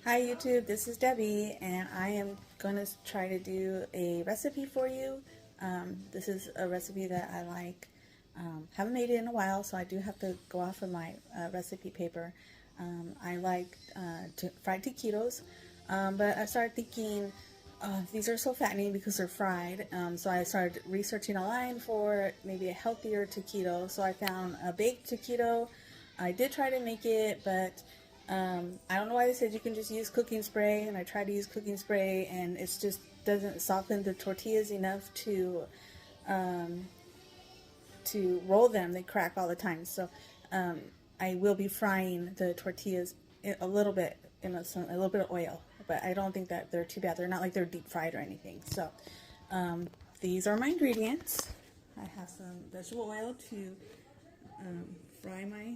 Hi YouTube, this is Debbie and I am going to try to do a recipe for you. This is a recipe that I like. Haven't made it in a while, so I do have to go off of my recipe paper. I like fried taquitos, but I started thinking these are so fattening because they're fried. So I started researching online for maybe a healthier taquito. So I found a baked taquito. I did try to make it, but I don't know why they said you can just use cooking spray, and I tried to use cooking spray and it just doesn't soften the tortillas enough um, to roll them. They crack all the time. So I will be frying the tortillas a little bit in a little bit of oil, but I don't think that they're too bad. They're not like they're deep fried or anything. So these are my ingredients. I have some vegetable oil to fry my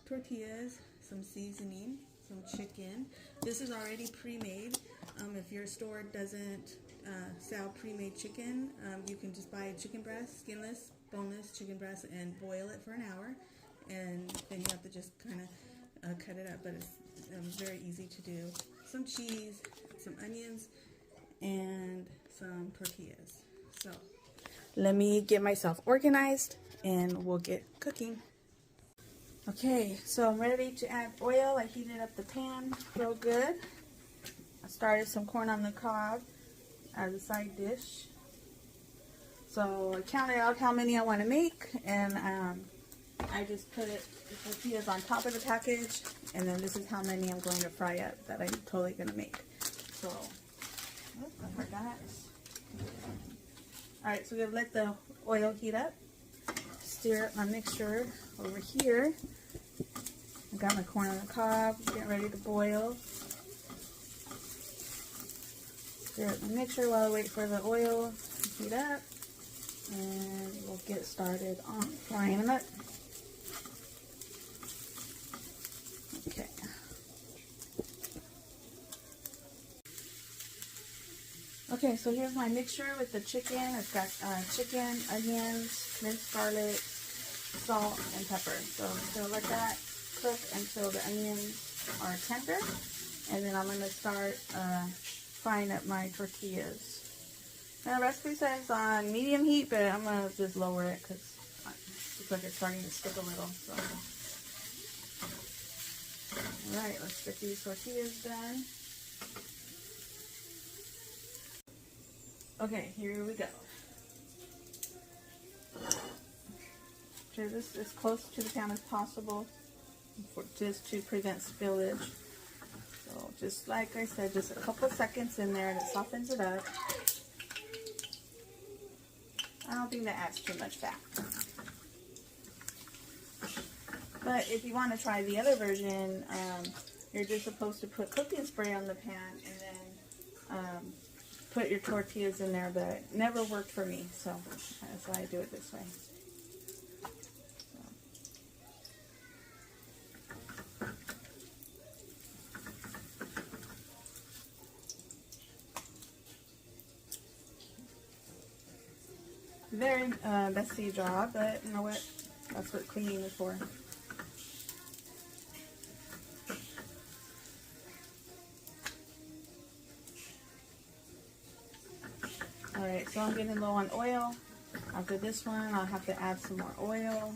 tortillas, some seasoning, some chicken. This is already pre-made. If your store doesn't sell pre-made chicken, you can just buy a chicken breast, skinless, boneless chicken breast, and boil it for an hour. And then you have to just kind of cut it up, but it's very easy to do. Some cheese, some onions, and some tortillas. So let me get myself organized and we'll get cooking. Okay, so I'm ready to add oil. I heated up the pan real good. I started some corn on the cob as a side dish. So I counted out how many I want to make, and I just put the tortillas on top of the package, and then this is how many I'm going to fry up that I'm totally going to make. So, oops, I forgot. Alright, so we're going to let the oil heat up. Stir up my mixture over here. I got my corn on the cob, getting ready to boil. Stir up my mixture while I wait for the oil to heat up. And we'll get started on frying them up. Okay. Okay, so here's my mixture with the chicken. It's got chicken, onions, minced garlic, salt, and pepper. So I'm going to let that cook until the onions are tender. And then I'm going to start frying up my tortillas. Now the recipe says on medium heat, but I'm going to just lower it because it looks like it's starting to stick a little. So. Alright, let's get these tortillas done. Okay, here we go. Try this as close to the pan as possible, just to prevent spillage. So just like I said, just a couple seconds in there and it softens it up. I don't think that adds too much fat. But if you want to try the other version, you're just supposed to put cooking spray on the pan and then put your tortillas in there, but it never worked for me, so that's why I do it this way. Very messy job, but you know what? That's what cleaning is for. Alright, so I'm getting low on oil. After this one, I'll have to add some more oil.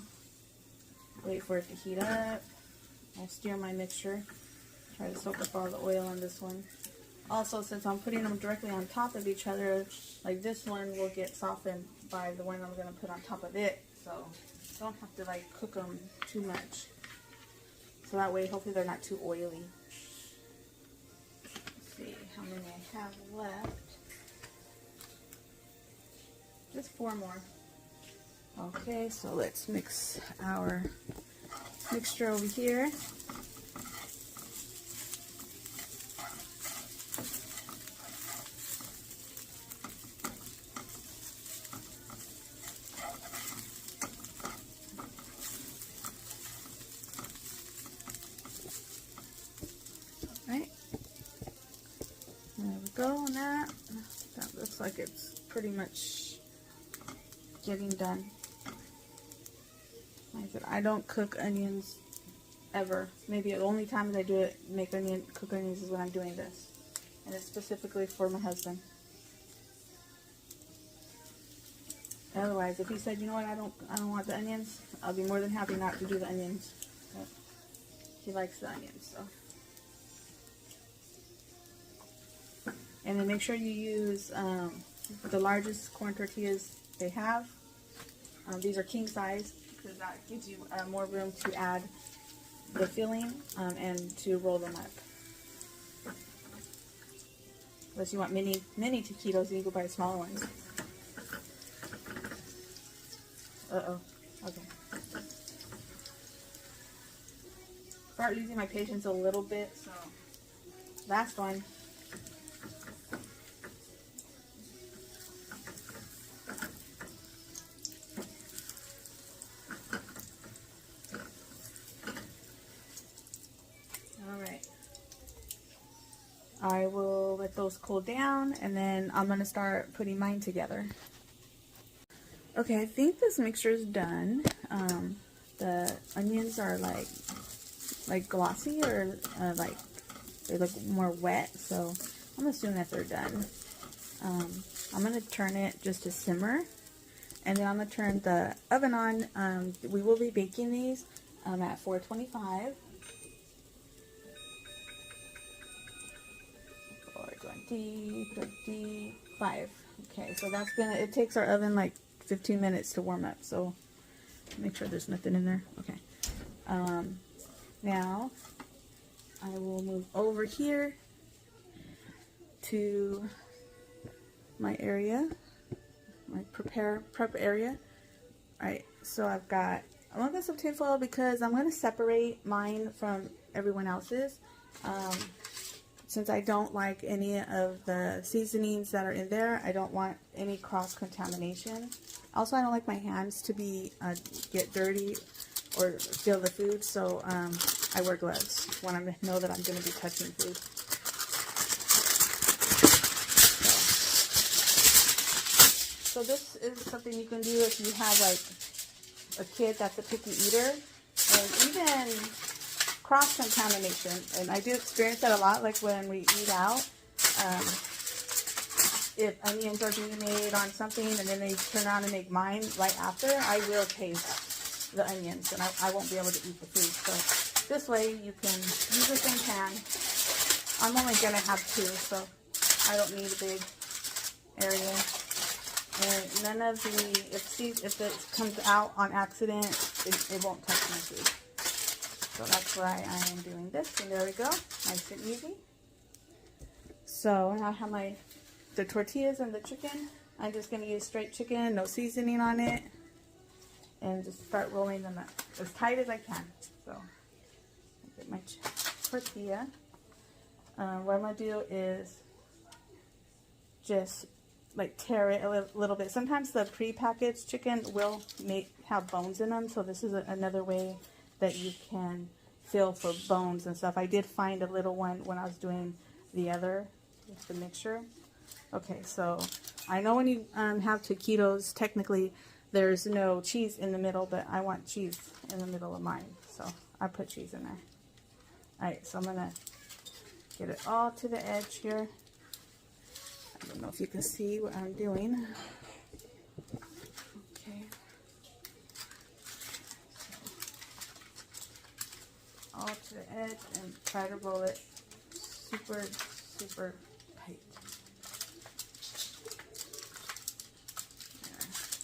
Wait for it to heat up. I'll stir my mixture. Try to soak up all the oil on this one. Also, since I'm putting them directly on top of each other, like this one will get softened by the one I'm going to put on top of it. So, don't have to like cook them too much. So that way, hopefully they're not too oily. Let's see how many I have left. Just 4 more. Okay, so let's mix our mixture over here. Right. There we go on that. That looks like it's pretty much getting done. Like I said, I don't cook onions ever. Maybe the only time I do it, cook onions, is when I'm doing this. And it's specifically for my husband. Otherwise, if he said, you know what, I don't want the onions, I'll be more than happy not to do the onions. But he likes the onions, so. And then make sure you use the largest corn tortillas they have. These are king size because that gives you more room to add the filling and to roll them up. Unless you want mini taquitos, you can go buy smaller ones. Uh-oh. Okay. Start losing my patience a little bit, so last one. Alright. I will let those cool down, and then I'm going to start putting mine together. Okay, I think this mixture is done. The onions are like glossy, or like they look more wet, so I'm assuming that they're done. I'm going to turn it just to simmer, and then I'm going to turn the oven on. We will be baking these at 425. 425. Okay, so that's it takes our oven like 15 minutes to warm up, so make sure there's nothing in there. Okay. Now I will move over here to my area, my prep area. Alright, so I'm going to get some tinfoil because I'm going to separate mine from everyone else's. Since I don't like any of the seasonings that are in there, I don't want any cross-contamination. Also, I don't like my hands to get dirty or feel the food, so I wear gloves when I know that I'm going to be touching food. So this is something you can do if you have like a kid that's a picky eater, and even cross-contamination, and I do experience that a lot, like when we eat out. If onions are being made on something and then they turn around and make mine right after, I will taste the onions and I won't be able to eat the food. So this way you can use the same pan. I'm only going to have 2, so I don't need a big area. And none of if it comes out on accident, it won't touch my food. So that's why I am doing this, and there we go, nice and easy. So now I have the tortillas and the chicken. I'm just going to use straight chicken, no seasoning on it, and just start rolling them up as tight as I can. So I'll get my tortilla. What I'm going to do is just like tear it a little bit. Sometimes the pre-packaged chicken will have bones in them, so this is another way that you can feel for bones and stuff. I did find a little one when I was doing the mixture. Okay, so I know when you have taquitos, technically there's no cheese in the middle, but I want cheese in the middle of mine, so I put cheese in there. Alright, so I'm going to get it all to the edge here. I don't know if you can see what I'm doing. Okay. All to the edge and try to roll it super, super tight.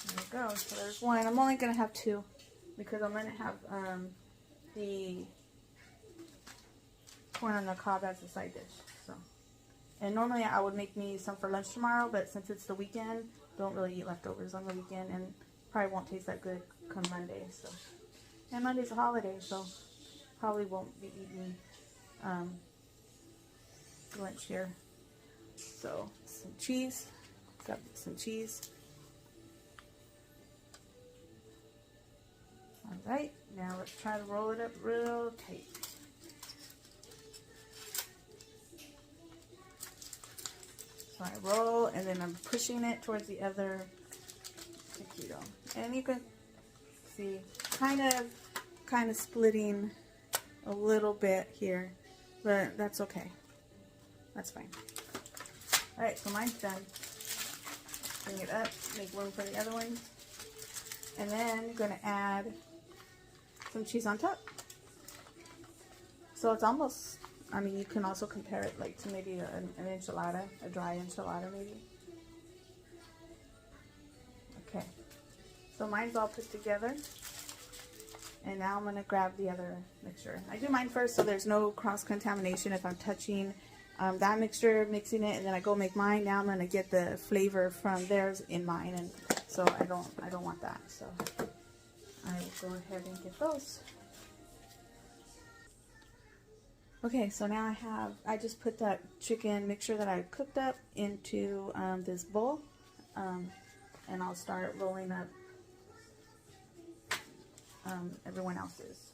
There we go. So there's one. I'm only going to have 2 because I'm going to have the corn on the cob as a side dish. So, and normally I would make me some for lunch tomorrow, but since it's the weekend, don't really eat leftovers on the weekend, and probably won't taste that good come Monday. So, and Monday's a holiday, so probably won't be eating lunch here. So some cheese, got some cheese. All right, now let's try to roll it up real tight. So I roll, and then I'm pushing it towards the other taquito, and you can see kind of splitting a little bit here, but that's okay. That's fine. All right, so mine's done. Bring it up, make room for the other one. And then I'm gonna add some cheese on top. So it's almost, I mean, you can also compare it like to maybe an enchilada, a dry enchilada maybe. Okay, so mine's all put together. And now I'm gonna grab the other mixture. I do mine first so there's no cross-contamination if I'm touching that mixture, mixing it, and then I go make mine. Now I'm gonna get the flavor from theirs in mine, and so I don't want that. So I will go ahead and get those. Okay, so now I just put that chicken mixture that I cooked up into this bowl, and I'll start rolling up everyone else's.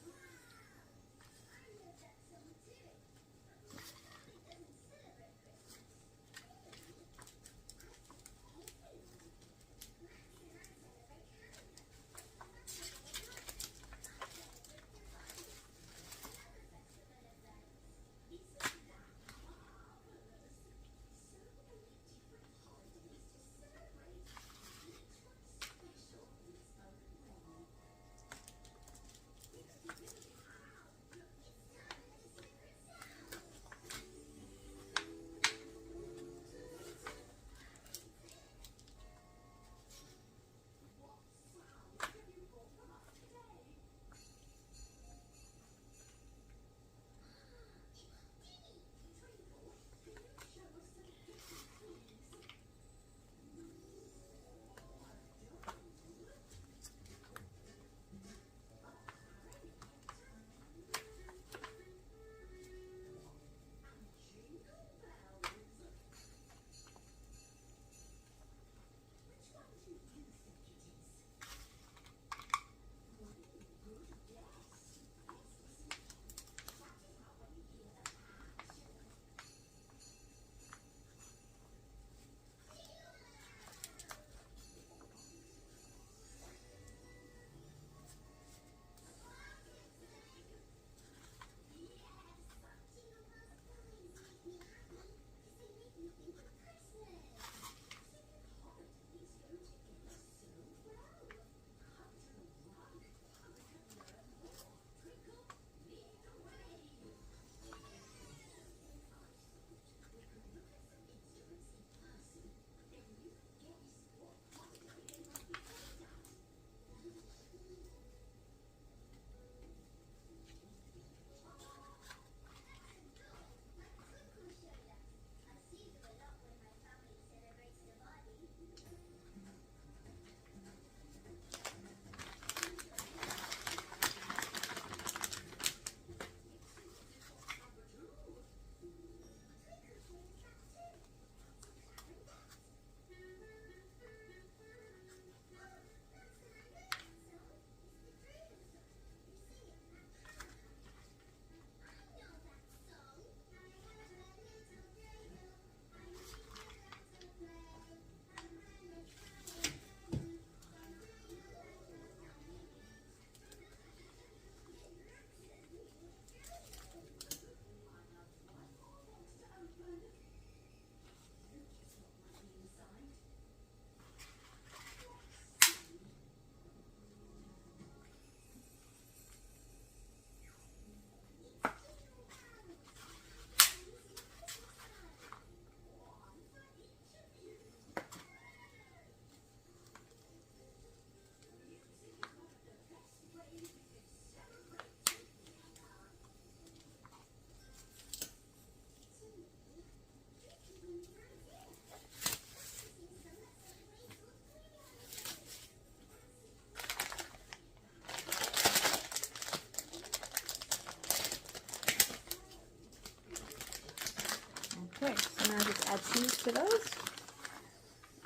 Okay, so now just add cheese to those.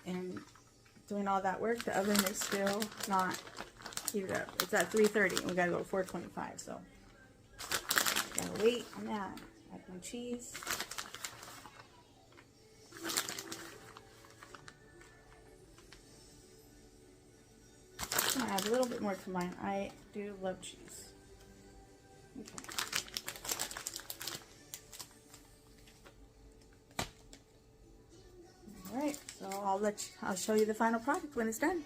And doing all that work, the oven is still not heated up. It's at 330. We gotta go to 425, so gotta wait on that. Add my cheese. I'm gonna add a little bit more to mine. I do love cheese. Okay. I'll show you the final product when it's done.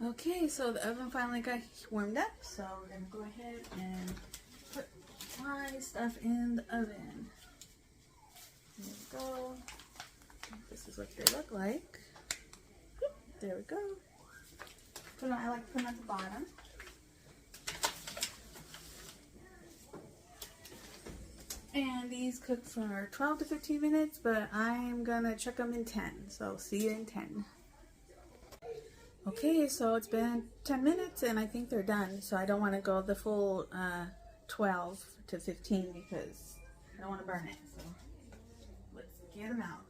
Okay, so the oven finally got warmed up, so we're gonna go ahead and put my stuff in the oven. There we go. This is what they look like. There we go. I like to put them at the bottom. And these cook for 12 to 15 minutes, but I'm gonna check them in 10. So see you in 10. Okay, so it's been 10 minutes and I think they're done. So I don't want to go the full 12 to 15 because I don't want to burn it. So let's get them out.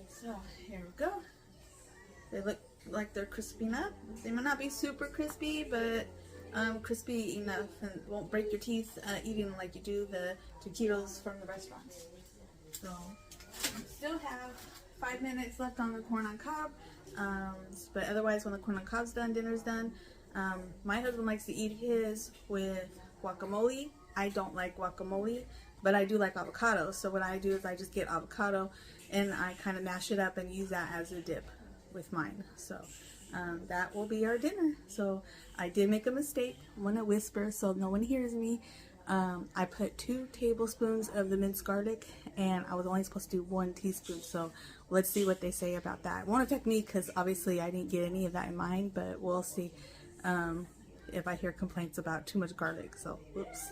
So here we go. They look like they're crisping up. They might not be super crispy, but crispy enough and won't break your teeth eating like you do the taquitos from the restaurants. So we still have 5 minutes left on the corn on cob, but otherwise when the corn on cob's done, dinner's done. My husband likes to eat his with guacamole. I don't like guacamole, but I do like avocado. So what I do is I just get avocado and I kind of mash it up and use that as a dip with mine. So that will be our dinner. So I did make a mistake. I'm gonna whisper so no one hears me. I put 2 tablespoons of the minced garlic and I was only supposed to do 1 teaspoon. So let's see what they say about that. It won't affect me because obviously I didn't get any of that in mind, but we'll see if I hear complaints about too much garlic. So whoops.